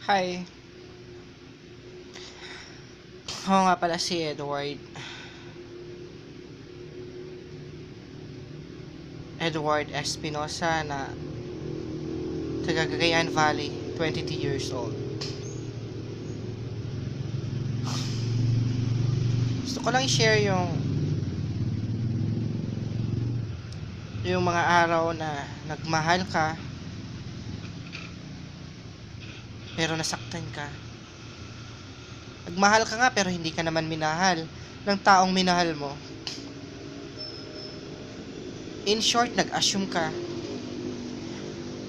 Hi, ako nga pala si Edward Espinosa na taga Cagayan Valley, 22 years old. Gusto ko lang i-share yung mga araw na nagmahal ka pero nasaktan ka. Nagmahal ka nga pero hindi ka naman minahal ng taong minahal mo. In short, nag-assume ka.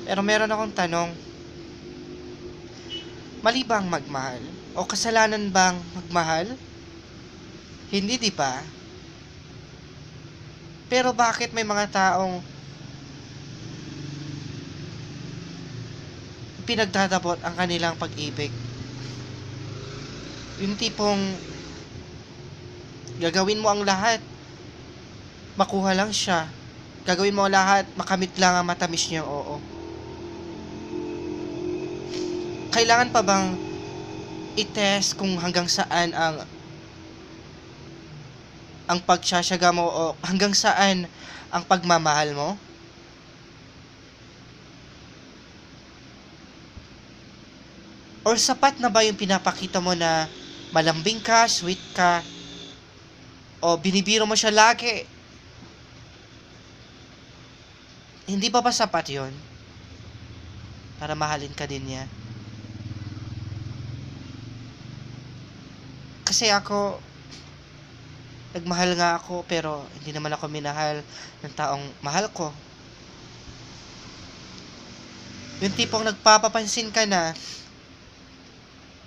Pero meron akong tanong, mali bang magmahal? O kasalanan bang magmahal? Hindi, di ba? Pero bakit may mga taong pinagdadabot ang kanilang pag-ibig? Yung tipong gagawin mo ang lahat, makuha lang siya. Gagawin mo ang lahat, makamit lang ang matamis niyang oo. Kailangan pa bang i-test kung hanggang saan ang pagtsatsaga mo o hanggang saan ang pagmamahal mo? Or sapat na ba yung pinapakita mo na malambing ka, sweet ka, o binibiro mo siya lagi? Hindi ba sapat yon para mahalin ka din niya? Kasi ako, nagmahal nga ako pero hindi naman ako minahal ng taong mahal ko. Yung tipong nagpapapansin ka na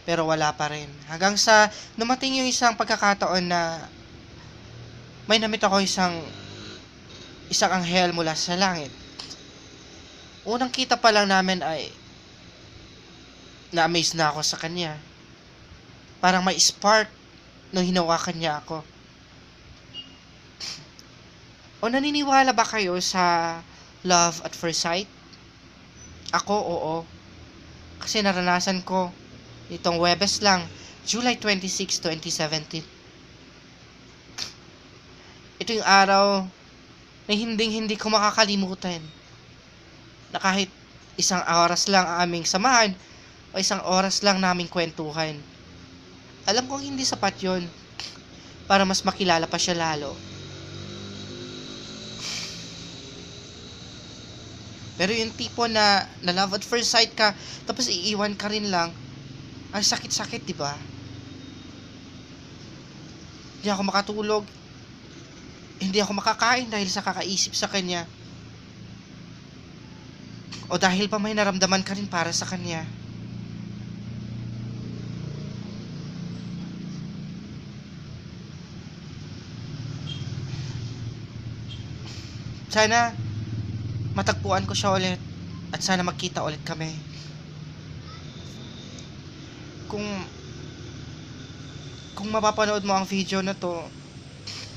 pero wala pa rin. Hanggang sa dumating yung isang pagkakataon na may namit ako isang anghel mula sa langit. Unang kita pa lang namin ay na-amaze na ako sa kanya. Parang may spark nung hinawakan niya ako. O naniniwala ba kayo sa love at first sight? Ako, oo. Kasi naranasan ko itong Webes lang, July 26, 2017. Ito yung araw na hindi ko makakalimutan. Na kahit isang oras lang ang aming samahan o isang oras lang naming kwentuhan. Alam kong hindi sapat yon para mas makilala pa siya lalo. Pero yung tipo na love at first sight ka, tapos iiwan ka rin lang, ang sakit-sakit, di ba? Hindi ako makatulog. Hindi ako makakain dahil sa kakaisip sa kanya. O dahil pa may naramdaman ka rin para sa kanya. Sana matagpuan ko siya ulit at sana magkita ulit kami. Kung mapapanood mo ang video na to,